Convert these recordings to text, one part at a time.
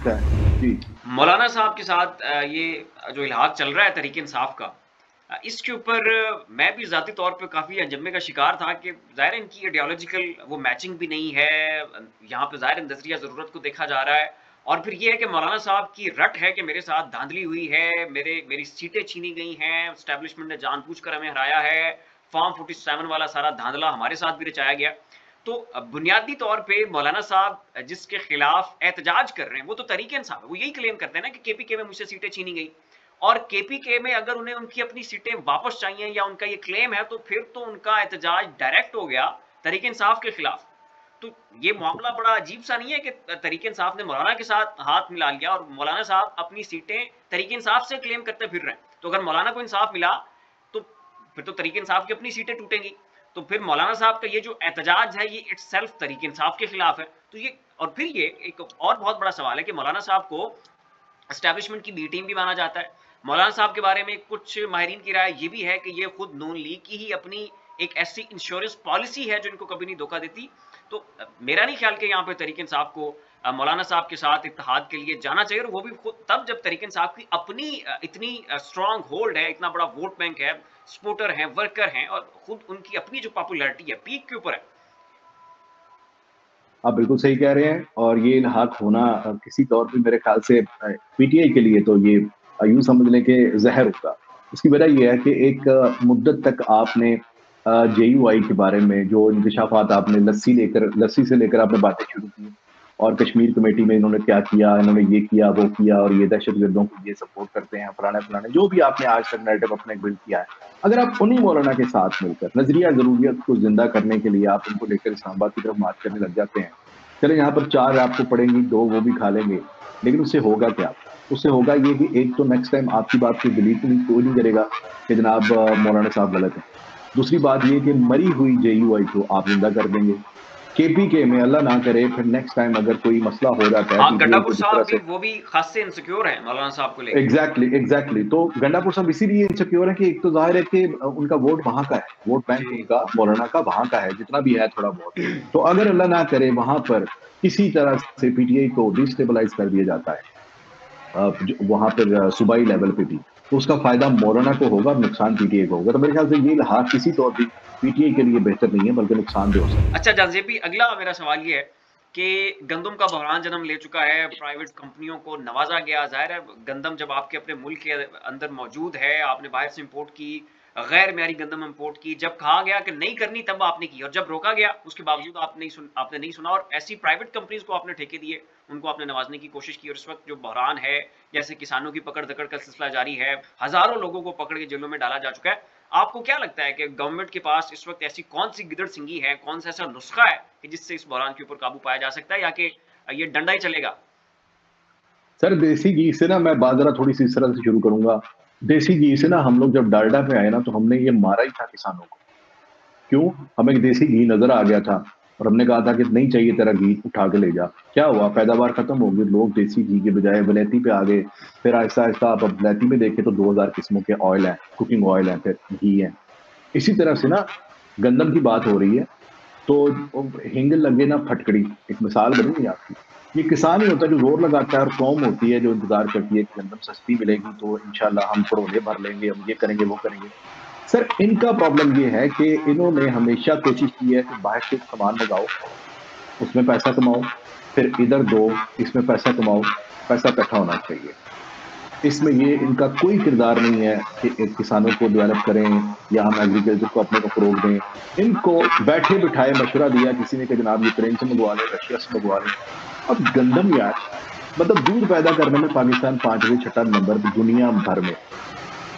है। जी। मौलाना साहब के साथ ये जो इल्हाक चल रहा है तहरीक इंसाफ का, इसके ऊपर मैं भी ज़ाती तौर पे काफ़ी अचंभे का शिकार था कि ज़ाहिर है इनकी आइडियोलॉजिकल वो मैचिंग भी नहीं है। यहाँ पे ज़ाहिर है नज़रिया ज़रूरत को देखा जा रहा है और फिर ये है कि मौलाना साहब की रट है कि मेरे साथ धांधली हुई है, मेरी सीटें छीनी गई हैं, एस्टेब्लिशमेंट ने जानबूझकर हमें हराया है, फॉर्म 47 वाला सारा धांधला हमारे साथ भी रचाया गया। तो बुनियादी तौर पे मौलाना साहब जिसके खिलाफ एहतजाज कर रहे हैं वो तो तहरीक इंसाफ है, वो यही क्लेम करते हैं ना कि केपीके में मुझसे सीटें छीनी गई और केपीके में अगर उन्हें उनकी अपनी सीटें वापस चाहिए या उनका ये क्लेम है तो फिर तो उनका एहतजाज डायरेक्ट हो गया तहरीक इंसाफ के खिलाफ। तो ये मामला बड़ा अजीब सा नहीं है कि तहरीक इंसाफ ने मौलाना के साथ हाथ मिला लिया और मौलाना साहब अपनी सीटें तहरीक इंसाफ से क्लेम करते फिर रहे हैं। तो अगर मौलाना को इंसाफ मिला तो फिर तो तहरीक इंसाफ की अपनी सीटें टूटेंगी। तो फिर मौलाना साहब का ये जो एहतजाज है ये इट्सेल्फ तहरीक इंसाफ के खिलाफ है। तो ये और फिर ये एक और बहुत बड़ा सवाल है कि मौलाना साहब को एस्टैब्लिशमेंट की बी टीम भी माना जाता है। मौलाना साहब के बारे में कुछ माहिरीन की राय ये भी है कि ये खुद नून लीग की ही अपनी एक ऐसी इंश्योरेंस पॉलिसी है जो इनको कभी नहीं धोखा देती। तो मेरा नहीं ख्याल कि यहाँ पे तहरीक इंसाफ को मौलाना साहब के साथ इत्तेहाद के लिए जाना चाहिए और वो भी खुद तब जब तहरीक इंसाफ की अपनी इतनी स्ट्रांग होल्ड है, इतना बड़ा वोट बैंक है, सपोर्टर हैं, वर्कर हैं और खुद उनकी अपनी जो पॉपुलैरिटी है पीक के ऊपर है। आप बिल्कुल सही कह रहे हैं और ये इल्हाक होना किसी तौर पे मेरे ख्याल से पीटीआई के लिए तो ये यूं समझ लें कि जहर होगा। उसकी वजह ये है कि एक मुद्दत तक आपने जेयूआई के बारे में जो इंकशाफात आपने लस्सी से लेकर आपने बातें शुरू की और कश्मीर कमेटी में इन्होंने क्या किया, इन्होंने ये किया वो किया और ये दहशतगर्दों को ये सपोर्ट करते हैं फलाने फलाने जो भी आपने आज तक नैरेटिव अपने बिल्ड किया है। अगर आप उन्हीं मौलाना के साथ मिलकर नजरिया जरूरियत को जिंदा करने के लिए आप उनको लेकर इस्लामाबाद की तरफ मार्च करने लग जाते हैं, चले यहाँ पर 4 आपको पड़ेंगी, 2 वो भी खा लेंगे, लेकिन उससे होगा क्या? उससे होगा ये कि एक तो नेक्स्ट टाइम आपकी बात को डिलीट नहीं कोई नहीं करेगा कि जनाब मौलाना साहब गलत हैं। दूसरी बात ये कि मरी हुई जेयूआई को आप जिंदा कर देंगे। केपीके में अल्लाह ना करे फिर नेक्स्ट टाइम अगर कोई मसला हो जाता है हाँ, पीटीआई गंडापुर को जिस तरह साहब भी से वो भी खासे इनसिक्योर हैं मौलाना साहब को लेके। एग्जैक्टली तो गंडापुर साहब इसीलिए इनसिक्योर है कि एक तो जाहिर है कि उनका वोट वहां का है, वोट बैंक जी। उनका मौलाना का वहां का है जितना भी है थोड़ा बहुत। तो अगर अल्लाह ना करे वहां पर किसी तरह से पीटीआई को डिस्टेबलाइज कर दिया जाता है वहां पर सूबाई लेवल पे भी, तो उसका फायदा मौलाना को होगा और नुकसान पीटीआई को होगा। तो मेरे ख्याल से ये हाथ किसी तौर पर पीटीआई के लिए बेहतर नहीं है बल्कि नुकसान भी हो सकता है। अच्छा जाज़ेबी, अगला मेरा सवाल ये है कि गंदम का बहरान जन्म ले चुका है, प्राइवेट कंपनियों को नवाजा गया। जाहिर है गंदम जब आपके अपने मुल्क के अंदर मौजूद है, आपने बाहर से इंपोर्ट की, गैर मेयारी गंदम इंपोर्ट की, जब कहा गया कि नहीं करनी तब आपने की और जब रोका गया उसके बावजूद आपने नहीं सुना और ऐसी प्राइवेट कंपनीज को आपने ठेके दिए, उनको आपने नवाजने की कोशिश की और इस वक्त जो बहरान है, जैसे किसानों की पकड़ दकड़ का सिलसिला जारी है, हजारों लोगों को पकड़ के जेलों में डाला जा चुका है। आपको क्या लगता है कि गवर्नमेंट के पास इस वक्त ऐसी कौन सी गिदड़ सिंगी है, कौन सा ऐसा नुस्खा है कि जिससे इस बहरान के ऊपर काबू पाया जा सकता है या कि ये डंडा ही चलेगा? सर देसी घी से ना मैं बात जरा थोड़ी सी इस तरह से शुरू करूंगा। देसी घी से ना हम लोग जब डालडा पे आए ना तो हमने ये मारा ही था किसानों को। क्यों? हमें देसी घी नजर आ गया था और हमने कहा था कि नहीं चाहिए तेरा घी उठा के ले जा। क्या हुआ? पैदावार खत्म हो गई, लोग देसी घी के बजाय वलैती पे आ गए। फिर आहिस्ता आहिस्ता आप अब वलैती में देखें तो 2000 किस्मों के ऑयल हैं, कुकिंग ऑयल है, फिर घी है। इसी तरह से ना गंदम की बात हो रही है तो हिंग लगे ना फटकड़ी, एक मिसाल बनी नहीं आपकी। ये किसान ही होता है जो जोर लगाता है और कौम होती है जो इंतजार करती है कि गंदम सस्ती मिलेगी तो इंशाल्लाह हम पड़ोले भर लेंगे, हम ये करेंगे वो करेंगे। सर इनका प्रॉब्लम ये है कि इन्होंने हमेशा कोशिश की है कि बाहर से सामान मंगाओ, उसमें पैसा कमाओ, फिर इधर दो, इसमें पैसा कमाओ, पैसा इकट्ठा होना चाहिए। इसमें ये इनका कोई किरदार नहीं है कि किसानों को डेवलप करें या हम एग्रीकल्चर को अपने को फरोग दें। इनको बैठे बिठाए मशवरा दिया किसी ने कि जनाब यूक्रेन से मंगवा लें, रशिया से मंगवा लें। अब गंदम यार, मतलब दूध पैदा करने में पाकिस्तान 5वें 6 नंबर पर दुनिया भर में।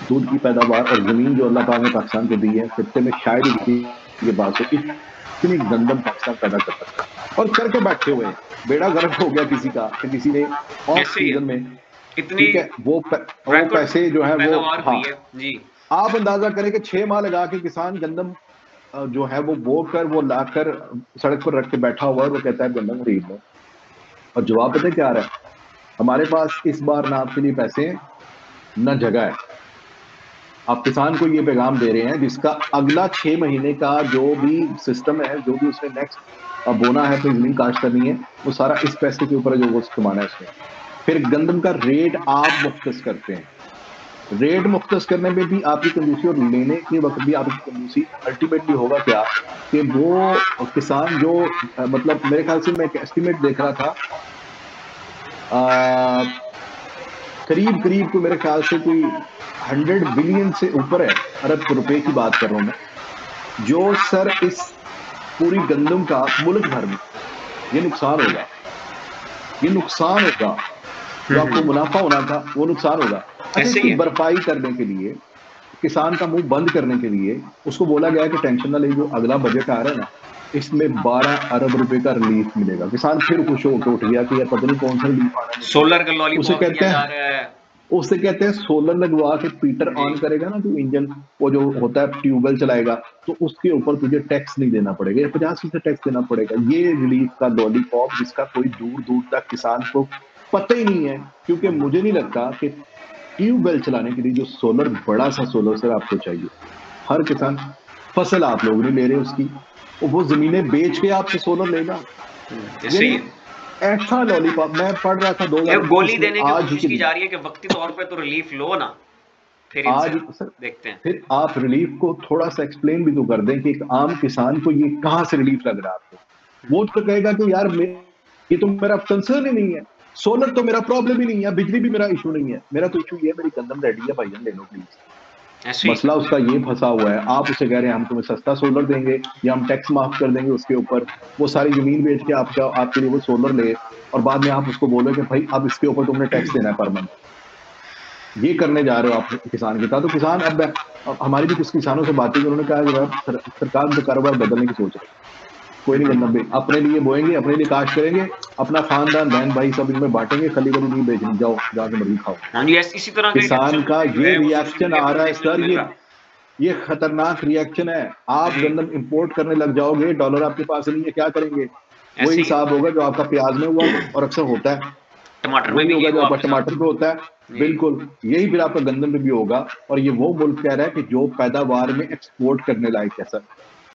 दूध की पैदावार और जमीन जो अल्लाह पाक ने पाकिस्तान को दी है, खत्ते में शायद ही किसी के पास हो इतनी गंदम पाकिस्तान पैदा कर सकता है और करके बैठे हुए हैं। बेड़ा गर्क हो गया किसी का कि किसी ने ऑफ ऐसे ही है, सीजन में, इतनी ठीक है, वो रैकॉर्ड पैसे जो है वो, पैदावार हाँ, हुई है जी। आप अंदाजा करें कि 6 माह लगा के किसान गंदम जो है वो बो कर वो लाकर सड़क पर रख के बैठा हुआ है, वो कहता है गंदम खरीद लो। और जवाब पता है क्या आ रहा है? हमारे पास इस बार ना आपके लिए पैसे हैं ना जगह है। आप किसान को ये पैगाम दे रहे हैं जिसका अगला 6 महीने का जो भी सिस्टम है, जो भी उसने नेक्स्ट बोना है, अपनी जमीन काश्त करनी है, वो सारा इस पैसे के ऊपर है जो वो कमाना है उसने। फिर गंदम का रेट आप मुख्तस करते हैं, रेट मुख्तस करने में भी आपकी कंजूसी और लेने के वक्त भी आपकी कंजूसी। अल्टीमेटली होगा क्या कि वो किसान जो मतलब मेरे ख्याल से मैं एक एस्टिमेट देख रहा था, करीब करीब को मेरे ख्याल से कोई 100 बिलियन से ऊपर है, अरब रुपए की बात कर रहा हूं मैं, जो सर इस पूरी गंदम का मुल्क भर में ये नुकसान होगा, ये नुकसान होगा, जो आपको मुनाफा होना था वो नुकसान होगा। अच्छा, ऐसे ही इसकी है। भरपाई करने के लिए, किसान का मुंह बंद करने के लिए उसको बोला गया कि टेंशन ना ले, जो अगला बजट आ रहा है ना इसमें 12 अरब रुपए का रिलीफ मिलेगा। किसान फिर खुश होकर उठ गया कि यार पता नहीं कौन सा रिलीफ आना है मुझे। सोलर का उसे लॉलीपॉप कहते दिया जा हैं, रहा है। उससे कहते हैं सोलर लगवा के पीटर जी। ऑन करेगा ना जो इंजन, वो जो होता है ट्यूबवेल चलाएगा, तो उसके ऊपर तुझे टैक्स नहीं देना पड़ेगा, या 50% टैक्स देना पड़ेगा। ये रिलीफ का लॉलीपॉप जिसका कोई दूर दूर तक किसान को पता ही नहीं है, क्योंकि मुझे नहीं लगता कि ट्यूबवेल चलाने के लिए जो सोलर, बड़ा सा सोलर सर आपको चाहिए। हर किसान, फसल आप लोग नहीं ले रहे उसकी, वो जमीनें बेच के आपसे सोलर लेगा। ऐसे ही यानी है। ऐसा लॉलीपॉप मैं पढ़ रहा था ये गोली 2021 में, देने की आज ही कोशिश के की दिन, जा रही है कि वक्ती तौर पे तो रिलीफ लो ना, फिर इनसे आज सर, देखते हैं। फिर आप रिलीफ को थोड़ा सा एक्सप्लेन भी तो कर दें कि एक आम किसान को ये कहां से रिलीफ लग रहा है आपको। वो तो कहेगा कि यार ये तो मेरा कंसर्न ही नहीं है, सोलर तो मेरा प्रॉब्लम ही नहीं है, बिजली भी मेरा इशू नहीं है, मेरा तो इशू ये है मेरी गंदम रेडी है भाईजान, ले लो प्लीज। ऐसे ही। मसला उसका ये फंसा हुआ है, आप उसे कह रहे हैं हम तुम्हें सस्ता सोलर देंगे या हम टैक्स माफ कर देंगे उसके ऊपर, वो सारी जमीन बेच के आपके लिए वो सोलर ले, और बाद में आप उसको बोलो कि भाई अब इसके ऊपर तुमने टैक्स देना है पर मंथ। ये करने जा रहे हो आप किसान के साथ। तो किसान अब हमारी भी कुछ किसानों से बातें की, उन्होंने कहा कि यार सरकार तो कारोबार बदलने की सोच रही है, कोई नहीं करना भाई, अपने लिए बोएंगे, अपने लिए काश करेंगे, अपना खानदान बहन भाई सब इनमें बांटेंगे, खली बली नहीं बेचनी, जाओ जाके मर्जी खाओ। हाँ जी, इसी तरह का किसान रिएक्शन का जो ये है वो सोशल रिएक्शन मीडिया आ पे रहा है देखने को सर, मिल रहा ये खतरनाक रिएक्शन है। आप जी। गंदम इंपोर्ट करने लग जाओगे, डॉलर आपके पास नहीं है, क्या करेंगे? वही ऐसे ही है। हिसाब होगा जो आपका प्याज में हुआ और अक्सर होता है, टमाटर में वही भी होगा ये जो हुआ आपका आपके साथ। टमाटर पे होता है। जी। बिल्कुल यही फिर आपका गंदम पे भी होगा, और ये वो मुल्क कह रहा है कि जो पैदावार में एक्सपोर्ट करने लायक है सर।